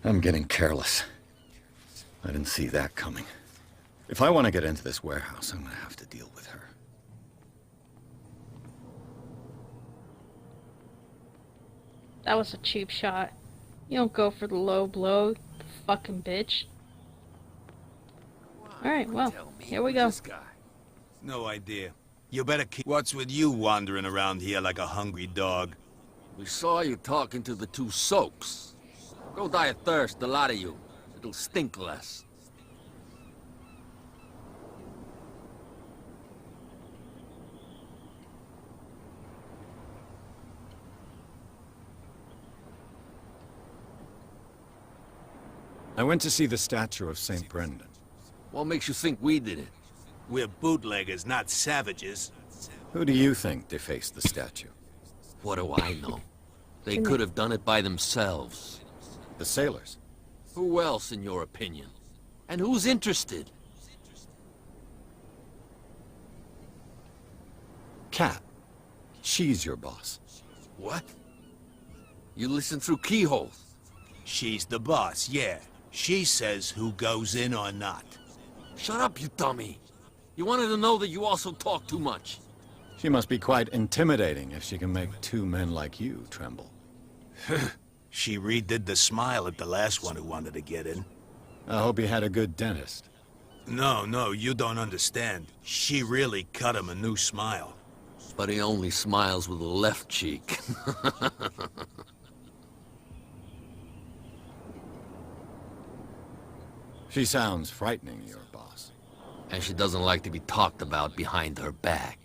I'm getting careless. I didn't see that coming. If I want to get into this warehouse, I'm gonna have to deal with her. That was a cheap shot. You don't go for the low blow, you fucking bitch. Alright, well, here we go. No idea. You better keep... What's with you wandering around here like a hungry dog? We saw you talking to the two soaks. Go die of thirst, the lot of you. It'll stink less. I went to see the statue of St. Brendan. What makes you think we did it? We're bootleggers, not savages. Who do you think defaced the statue? What do I know? They could have done it by themselves. The sailors. Who else, in your opinion? And who's interested? Cat. She's your boss. What? You listen through keyholes? She's the boss, yeah. She says who goes in or not. Shut up, you dummy. You wanted to know that you also talk too much. She must be quite intimidating if she can make two men like you tremble. She redid the smile at the last one who wanted to get in. I hope you had a good dentist. No, you don't understand. She really cut him a new smile. But he only smiles with the left cheek. She sounds frightening, your boss. And she doesn't like to be talked about behind her back.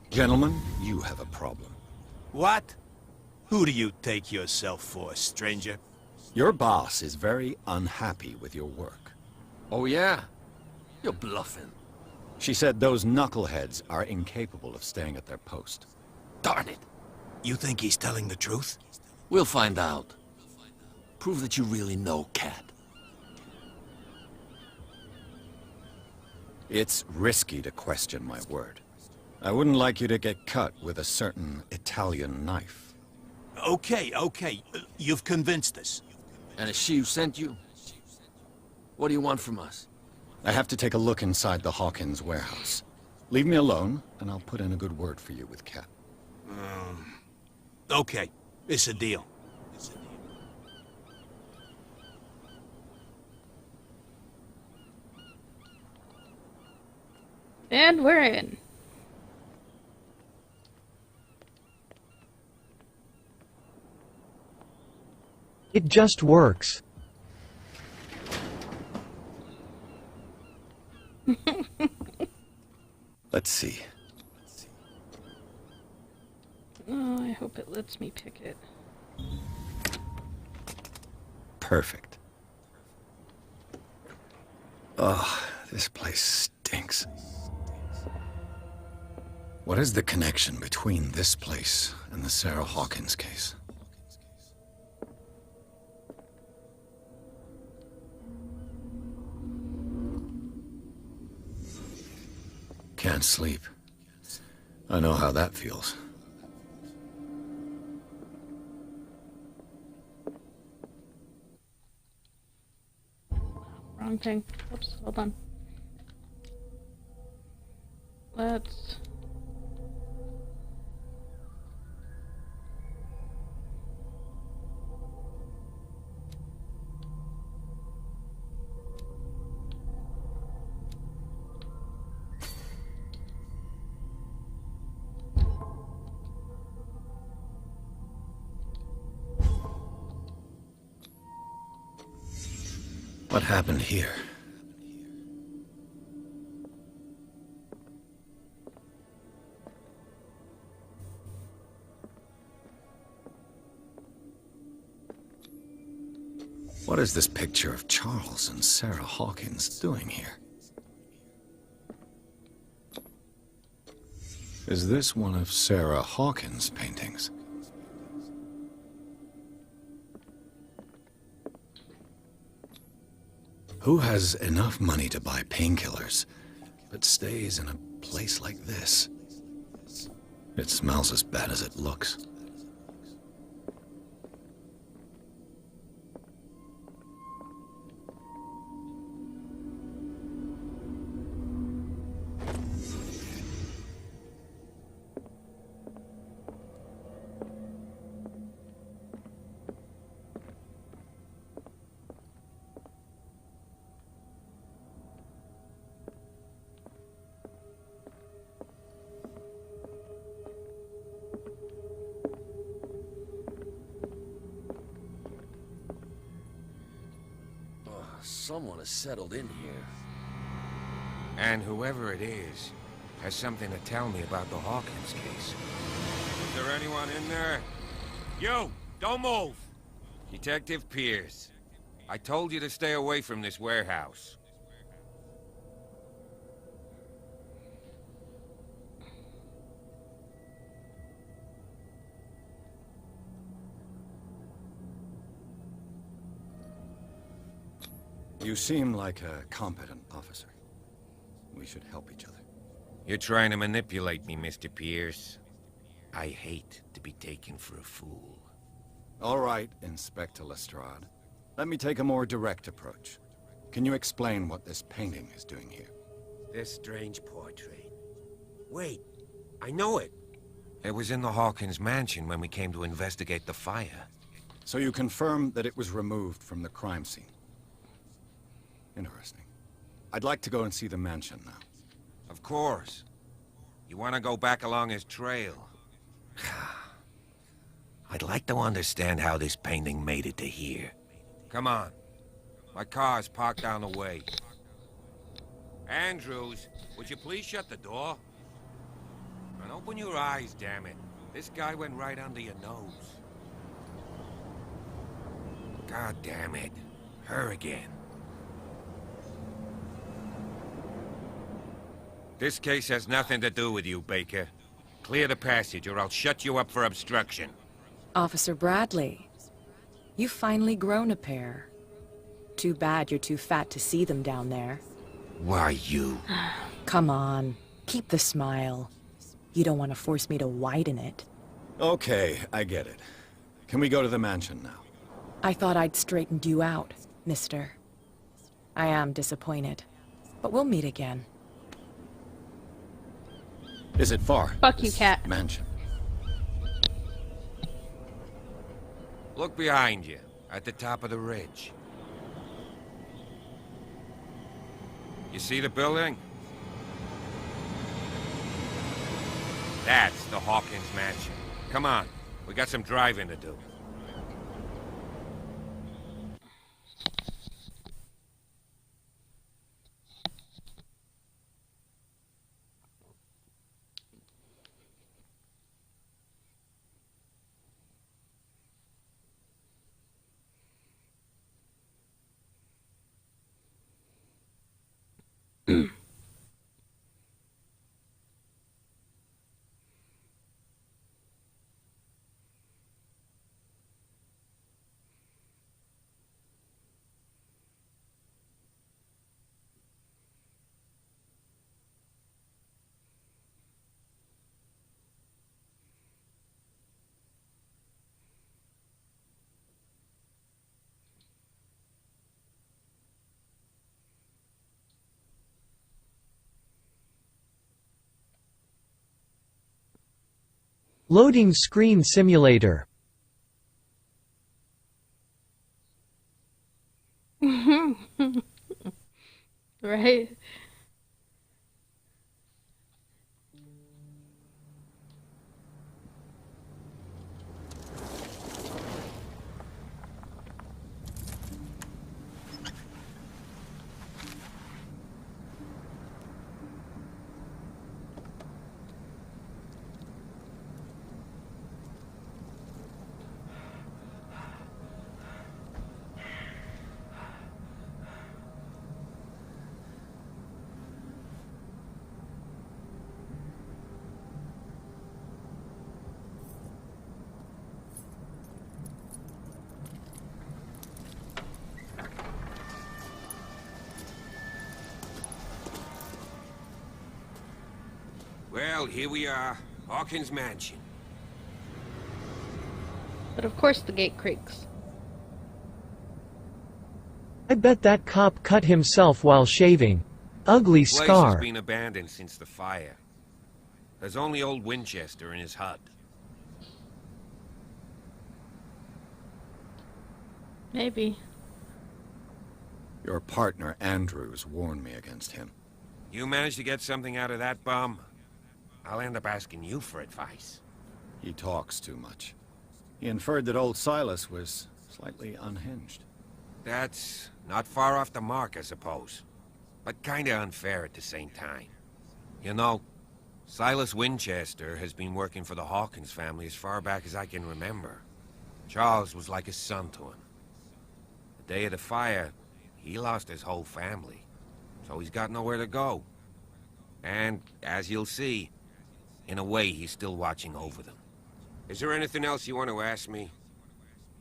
Gentlemen, you have a problem. What? Who do you take yourself for, stranger? Your boss is very unhappy with your work. Oh yeah? You're bluffing. She said those knuckleheads are incapable of staying at their post. Darn it. You think he's telling the truth? We'll find out. Prove that you really know Cat. It's risky to question my word. I wouldn't like you to get cut with a certain Italian knife. Okay. You've convinced us. And is she who sent you? What do you want from us? I have to take a look inside the Hawkins warehouse. Leave me alone, and I'll put in a good word for you with Cat. Okay. It's a deal. And we're in. It just works. Let's see. Oh, I hope it lets me pick it. Perfect. Oh, this place stinks. What is the connection between this place and the Sarah Hawkins case? Can't sleep. I know how that feels. Wrong thing. Oops, hold on. Let's... What happened here? What is this picture of Charles and Sarah Hawkins doing here? Is this one of Sarah Hawkins' paintings? Who has enough money to buy painkillers, but stays in a place like this. It smells as bad as it looks. Someone has settled in here. And whoever it is has something to tell me about the Hawkins case. Is there anyone in there? You! Don't move! Detective Pierce. I told you to stay away from this warehouse. You seem like a competent officer. We should help each other. You're trying to manipulate me, Mr. Pierce. I hate to be taken for a fool. All right, Inspector Lestrade. Let me take a more direct approach. Can you explain what this painting is doing here? This strange portrait. Wait, I know it. It was in the Hawkins mansion when we came to investigate the fire. So you confirm that it was removed from the crime scene? Interesting. I'd like to go and see the mansion now. Of course. You want to go back along his trail? I'd like to understand how this painting made it to here. Come on. My car's parked down the way. Andrews, would you please shut the door? And open your eyes, damn it. This guy went right under your nose. God damn it. Her again. This case has nothing to do with you, Baker. Clear the passage, or I'll shut you up for obstruction. Officer Bradley, you've finally grown a pair. Too bad you're too fat to see them down there. Why, you... Come on, keep the smile. You don't want to force me to widen it. Okay, I get it. Can we go to the mansion now? I thought I'd straightened you out, mister. I am disappointed, but we'll meet again. Is it far? Fuck you, this cat. Mansion. Look behind you, at the top of the ridge. You see the building? That's the Hawkins mansion. Come on, we got some driving to do. Loading screen simulator. Right? Well, here we are. Hawkins Mansion. But of course the gate creaks. I bet that cop cut himself while shaving. Ugly The place has scar. been abandoned since the fire. There's only old Winchester in his hut. Maybe. Your partner, Andrews, warned me against him. You managed to get something out of that bum? I'll end up asking you for advice. He talks too much. He inferred that old Silas was slightly unhinged. That's not far off the mark, I suppose. But kinda unfair at the same time. You know, Silas Winchester has been working for the Hawkins family as far back as I can remember. Charles was like a son to him. The day of the fire, he lost his whole family. So he's got nowhere to go. And, as you'll see, in a way, he's still watching over them. Is there anything else you want to ask me?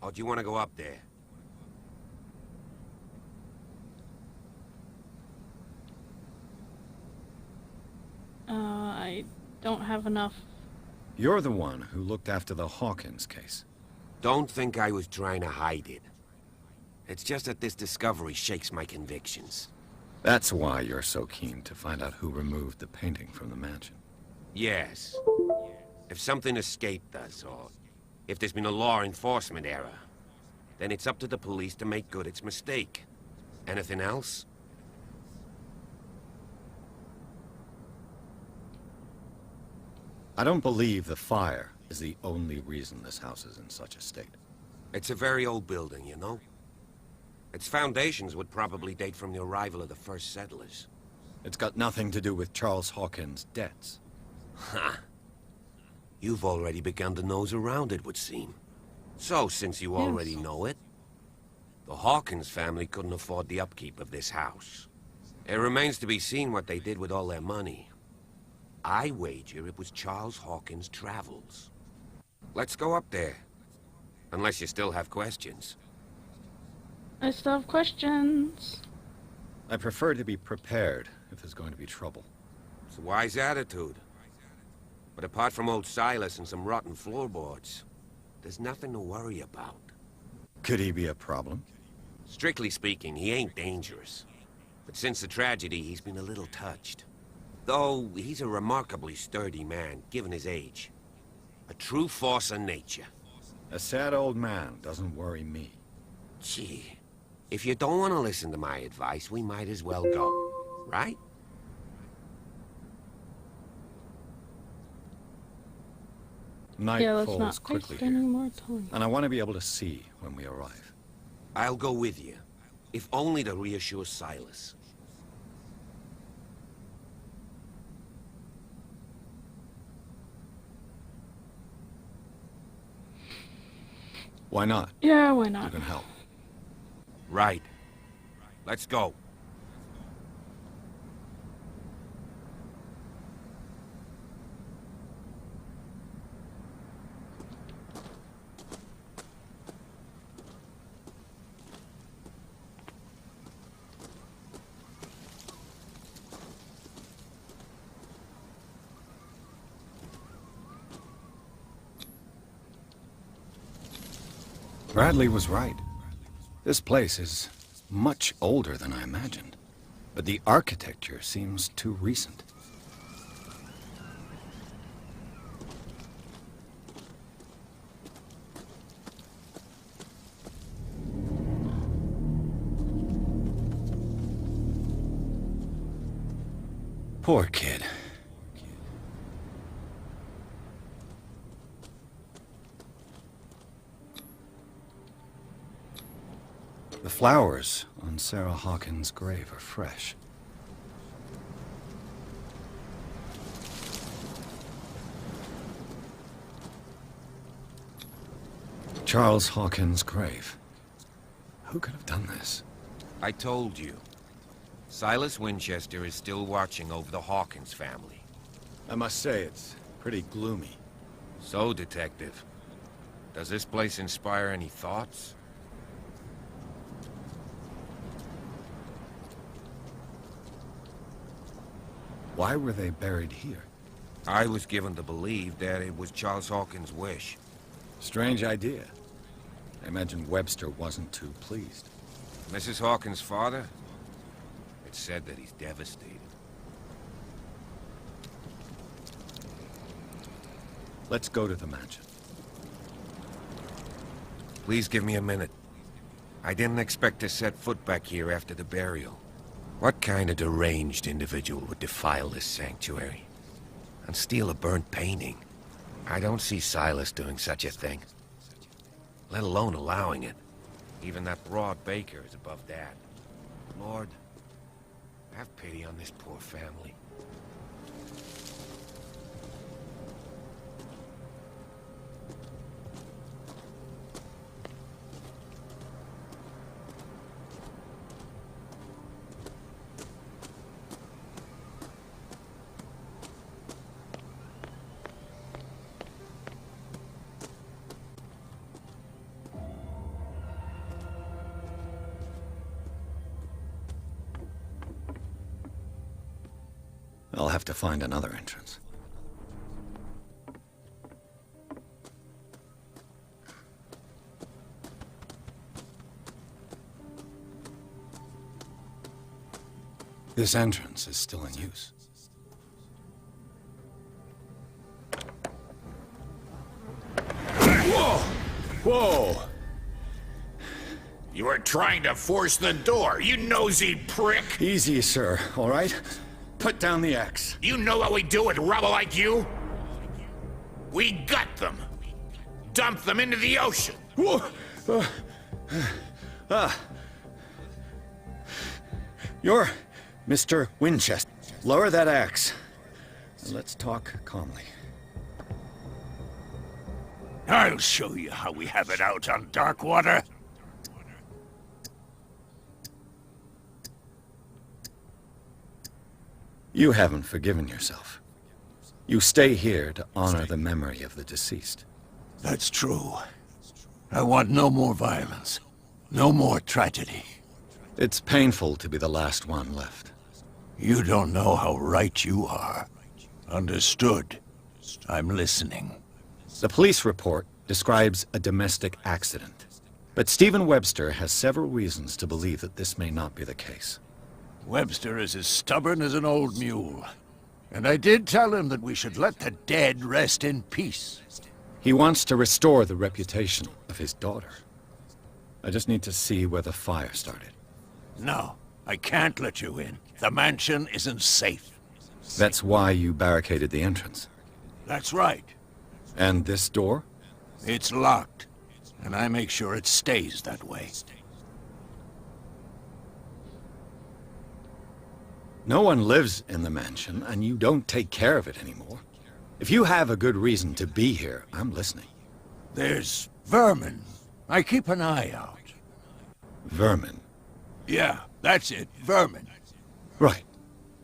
Or do you want to go up there? I don't have enough. You're the one who looked after the Hawkins case. Don't think I was trying to hide it. It's just that this discovery shakes my convictions. That's why you're so keen to find out who removed the painting from the mansion. Yes. If something escaped us, or if there's been a law enforcement error, then it's up to the police to make good its mistake. Anything else? I don't believe the fire is the only reason this house is in such a state. It's a very old building, you know? Its foundations would probably date from the arrival of the first settlers. It's got nothing to do with Charles Hawkins' debts. Ha! You've already begun to nose around, it would seem. So, since you already know it, the Hawkins family couldn't afford the upkeep of this house. It remains to be seen what they did with all their money. I wager it was Charles Hawkins' travels. Let's go up there. Unless you still have questions. I still have questions. I prefer to be prepared if there's going to be trouble. It's a wise attitude. But apart from old Silas and some rotten floorboards, there's nothing to worry about. Could he be a problem? Strictly speaking, he ain't dangerous. But since the tragedy, he's been a little touched. Though, he's a remarkably sturdy man, given his age. A true force of nature. A sad old man doesn't worry me. Gee, if you don't want to listen to my advice, we might as well go, right? Night Yeah, let's falls not quickly waste any here, more time. and I want to be able to see when we arrive. I'll go with you, if only to reassure Silas. Why not? Yeah, why You not? can help. Right. Let's go. Bradley was right. This place is much older than I imagined, but the architecture seems too recent. Poor kid. The flowers on Sarah Hawkins' grave are fresh. Charles Hawkins' grave. Who could have done this? I told you. Silas Winchester is still watching over the Hawkins family. I must say, it's pretty gloomy. So, Detective, does this place inspire any thoughts? Why were they buried here? I was given to believe that it was Charles Hawkins' wish. Strange idea. I imagine Webster wasn't too pleased. Mrs. Hawkins' father? It's said that he's devastated. Let's go to the mansion. Please give me a minute. I didn't expect to set foot back here after the burial. What kind of deranged individual would defile this sanctuary? And steal a burnt painting? I don't see Silas doing such a thing. Let alone allowing it. Even that broad baker is above that. Lord, have pity on this poor family. I'll have to find another entrance. This entrance is still in use. Whoa! Whoa! You were trying to force the door, you nosy prick! Easy, sir, all right? Put down the axe. You know what we do with rubble like you? We gut them. Dump them into the ocean. You're Mr. Winchester. Lower that axe. And let's talk calmly. I'll show you how we have it out on Darkwater. You haven't forgiven yourself. You stay here to honor the memory of the deceased. That's true. I want no more violence. No more tragedy. It's painful to be the last one left. You don't know how right you are. Understood. I'm listening. The police report describes a domestic accident. But Stephen Webster has several reasons to believe that this may not be the case. Webster is as stubborn as an old mule. And I did tell him that we should let the dead rest in peace. He wants to restore the reputation of his daughter. I just need to see where the fire started. No, I can't let you in. The mansion isn't safe. That's why you barricaded the entrance. That's right. And this door? It's locked. And I make sure it stays that way. No one lives in the mansion, and you don't take care of it anymore. If you have a good reason to be here, I'm listening. There's vermin. I keep an eye out. Vermin? Yeah, that's it. Vermin. Right.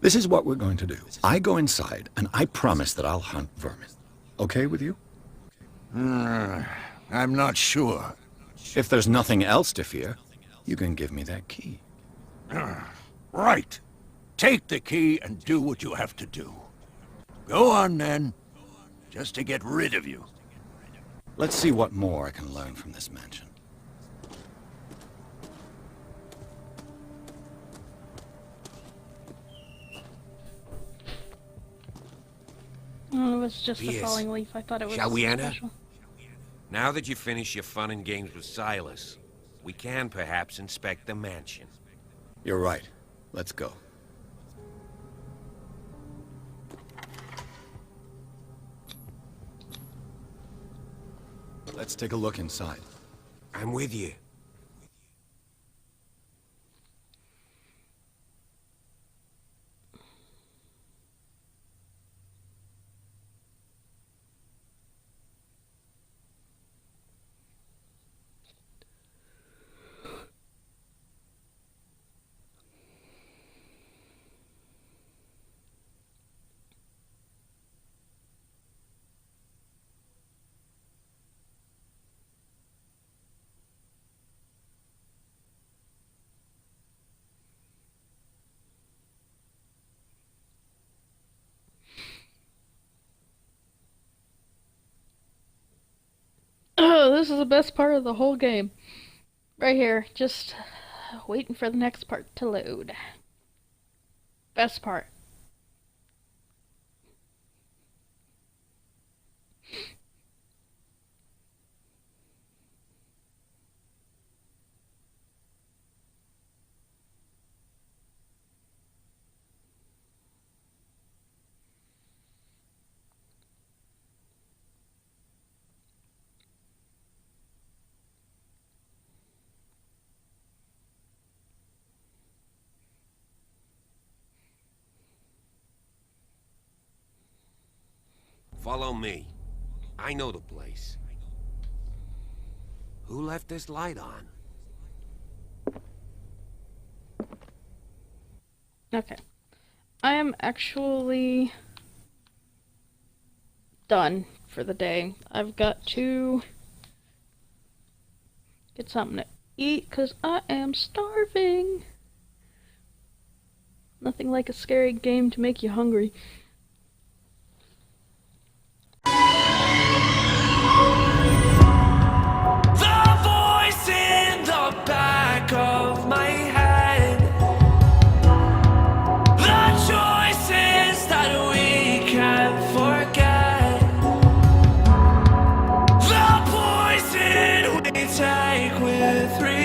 This is what we're going to do. I go inside, and I promise that I'll hunt vermin. Okay with you? I'm not sure. If there's nothing else to fear, you can give me that key. Right. Take the key and do what you have to do. Go on, then. Just to get rid of you. Let's see what more I can learn from this mansion. Oh, it was just a Yes. falling leaf. I thought it was Shall we enter? special. Now that you finish your fun and games with Silas, we can perhaps inspect the mansion. You're right. Let's go. Let's take a look inside. I'm with you. this is the best part of the whole game. Right here, just waiting for the next part to load. Best part. Follow me. I know the place. Who left this light on? Okay. I am actually done for the day. I've got to get something to eat because I am starving. Nothing like a scary game to make you hungry. Take with 3